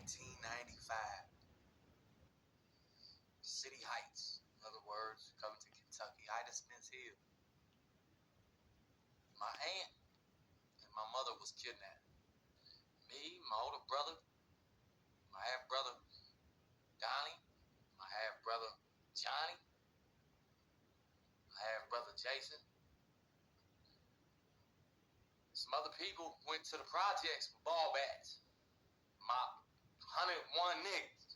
1995. City Heights. In other words, coming to Kentucky. Height of Spence Hill. My aunt and my mother was kidnapped. Me, my older brother, my half brother Donnie, my half brother Johnny, my half brother Jason. Some other people went to the projects with ball bats. My 101 niggas.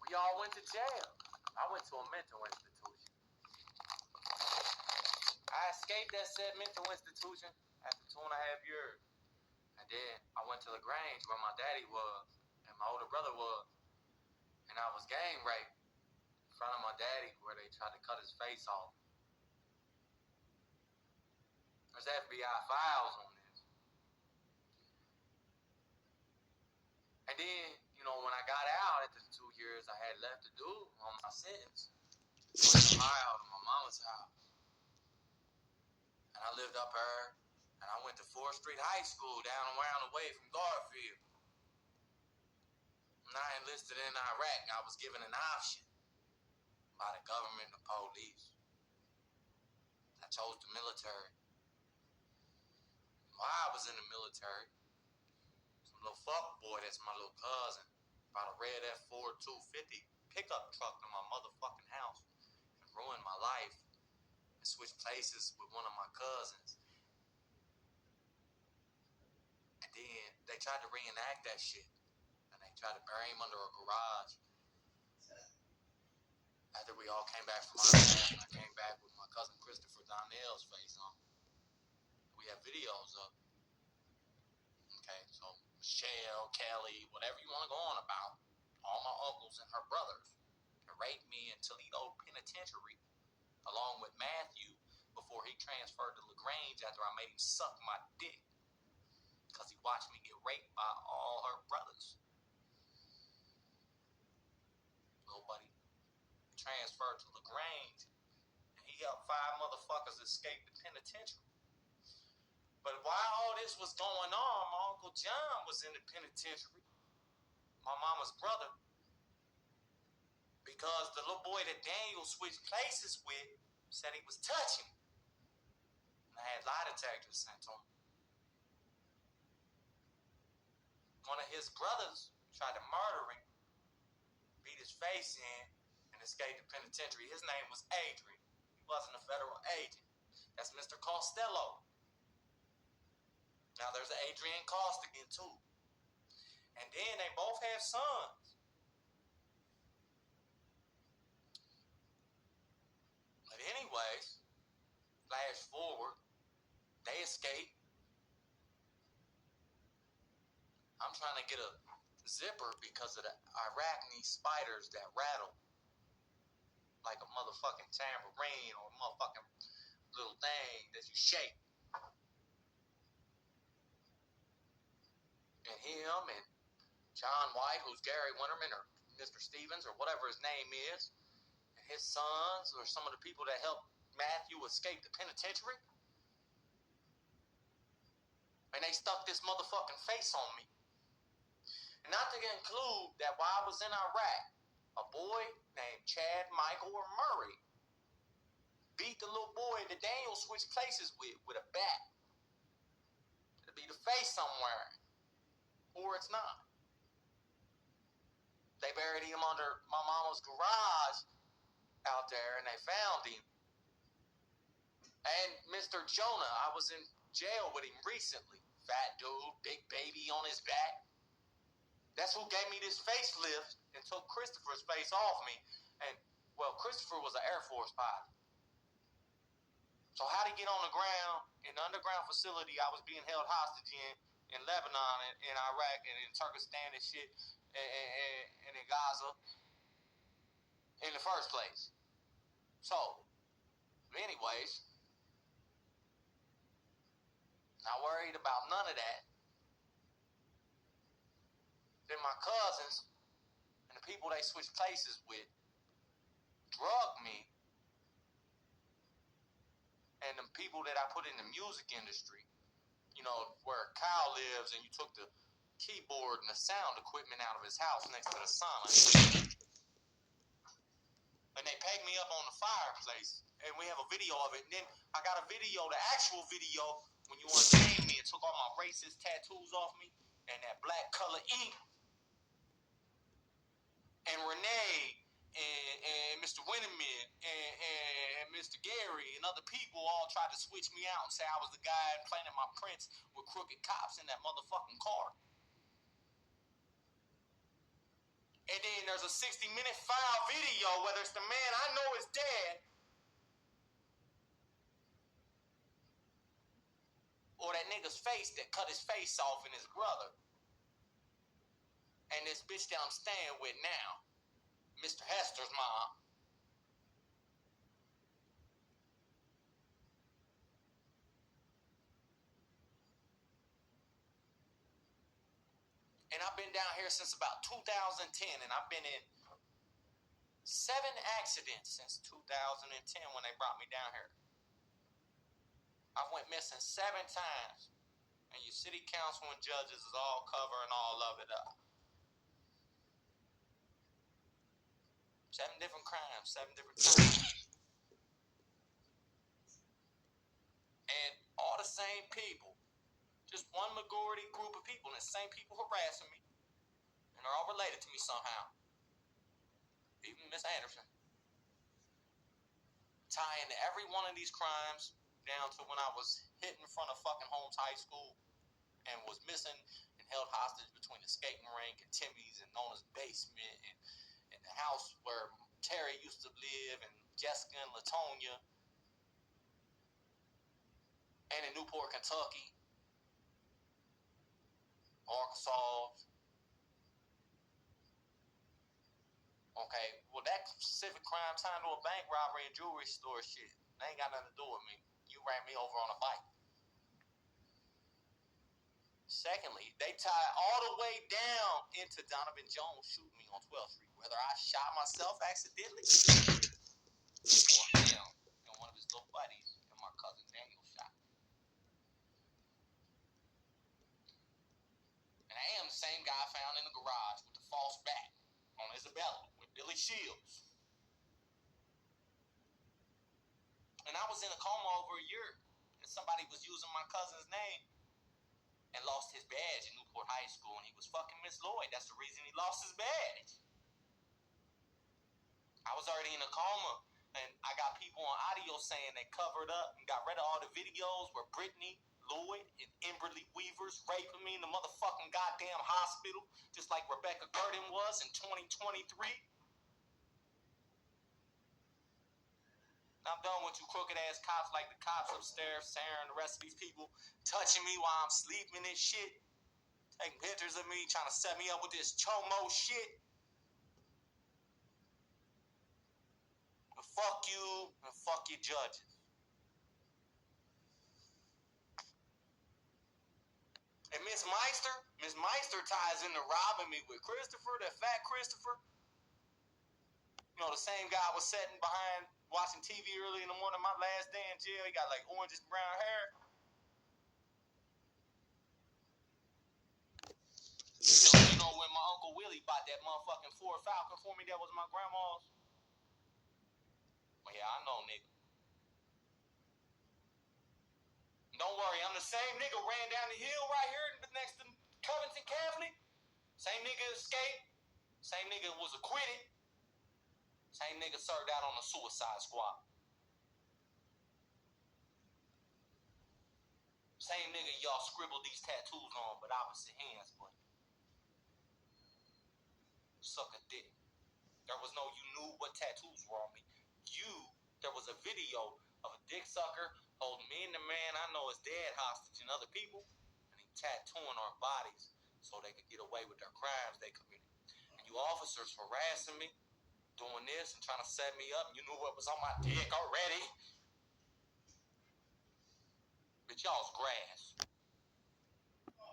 We all went to jail. I went to a mental institution. I escaped that said mental institution after 2.5 years. And then I went to LaGrange where my daddy was and my older brother was. And I was gang raped in front of my daddy where they tried to cut his face off. There's FBI files on this. And then, when I got out after the 2 years I had left to do on my sentence, I went to my house, my mama's house. And I lived up there, and I went to 4th Street High School down and around the way from Garfield. When I enlisted in Iraq, I was given an option by the government and the police. I chose the military. While I was in the military, some little fuck boy that's my little cousin brought a red F-Ford 250 pickup truck to my motherfucking house and ruined my life and switched places with one of my cousins. And then they tried to reenact that shit. And they tried to bury him under a garage. After we all came back from Iraq, and I came back with my cousin Christopher Donnell's face on. We have videos of. Okay, so Michelle, Kelly, whatever you want to go on about, all my uncles and her brothers, raped me in Toledo Penitentiary, along with Matthew, before he transferred to LaGrange after I made him suck my dick, because he watched me get raped by all her brothers. Little buddy transferred to LaGrange, and he helped 5 motherfuckers escape the penitentiary. But while all this was going on, my Uncle John was in the penitentiary, my mama's brother, because the little boy that Daniel switched places with said he was touching. And I had lie detectors sent to him. One of his brothers tried to murder him, beat his face in, and escaped the penitentiary. His name was Adrian. He wasn't a federal agent. That's Mr. Costello. Now there's Adrian Costigan too. And then they both have sons. But anyways, flash forward, they escape. I'm trying to get a zipper because of the Iraqi spiders that rattle like a motherfucking tambourine or a motherfucking little thing that you shake. And him and John White, who's Gary Winterman or Mr. Stevens or whatever his name is, and his sons or some of the people that helped Matthew escape the penitentiary. And they stuck this motherfucking face on me. And not to include that while I was in Iraq, a boy named Chad Michael or Murray beat the little boy that Daniel switched places with a bat. It'll be the face somewhere. Or it's not. They buried him under my mama's garage out there, and they found him. And Mr. Jonah, I was in jail with him recently. Fat dude, big baby on his back. That's who gave me this facelift and took Christopher's face off me. And, well, Christopher was an Air Force pilot. So how'd he get on the ground in the underground facility I was being held hostage in Lebanon and in Iraq and in Turkestan and shit and in Gaza in the first place? So, anyways, not worried about none of that. Then my cousins and the people they switched places with drugged me, and the people that I put in the music industry where Kyle lives, and you took the keyboard and the sound equipment out of his house next to the sauna. And they pegged me up on the fireplace, and we have a video of it. And then I got a video, the actual video, when you unchained me and took all my racist tattoos off me, and that black color ink, and Renee, and Mr. Winterman, and Mr. Gary, and other people all tried to switch me out and say I was the guy planting my prints with crooked cops in that motherfucking car. And then there's a 60-minute file video, whether it's the man I know is dead, or that nigga's face that cut his face off and his brother. And this bitch that I'm staying with now, Mr. Hester's mom. And I've been down here since about 2010, and I've been in 7 accidents since 2010 when they brought me down here. I went missing 7 times, and your city council and judges is all covering all of it up. 7 different crimes, 7 different times. And all the same people. Just one majority group of people, and the same people harassing me. And they're all related to me somehow. Even Miss Anderson. Tie into every one of these crimes down to when I was hit in front of fucking Holmes High School and was missing and held hostage between the skating rink and Timmy's and Nona's basement and the house where Terry used to live and Jessica and Latonia and in Newport, Kentucky, Arkansas. Okay, well that specific crime tied to a bank robbery and jewelry store shit. They ain't got nothing to do with me. You ran me over on a bike. Secondly, they tie all the way down into Donovan Jones shooting me on 12th Street. Whether I shot myself accidentally or him and one of his little buddies and my cousin Daniel shot. And I am the same guy found in the garage with the false bat on Isabella with Billy Shields. And I was in a coma over a year, and somebody was using my cousin's name and lost his badge in Newport High School, and he was fucking Miss Lloyd. That's the reason he lost his badge. I was already in a coma, and I got people on audio saying they covered up and got rid of all the videos where Brittany Lloyd and Emberly Weavers raping me in the motherfucking goddamn hospital, just like Rebecca Gurdon was in 2023. I'm done with you crooked ass cops like the cops upstairs, Sarah and the rest of these people touching me while I'm sleeping and shit, taking pictures of me, trying to set me up with this chomo shit. Fuck you and fuck your judges. And Miss Meister ties into robbing me with Christopher, that fat Christopher. The same guy I was sitting behind watching TV early in the morning, my last day in jail. He got like orange and brown hair. When my Uncle Willie bought that motherfucking Ford Falcon for me, that was my grandma's. Well, yeah, I know, nigga. Don't worry, I'm the same nigga ran down the hill right here next to Covington Catholic. Same nigga escaped. Same nigga was acquitted. Same nigga served out on the suicide squad. Same nigga y'all scribbled these tattoos on, but opposite hands, but suck a dick. There was no you knew what tattoos were on me. There was a video of a dick sucker holding me and the man I know is dead hostage and other people, and he tattooing our bodies so they could get away with their crimes they committed. And you officers harassing me, doing this and trying to set me up, and you knew what was on my dick already. But y'all's grass.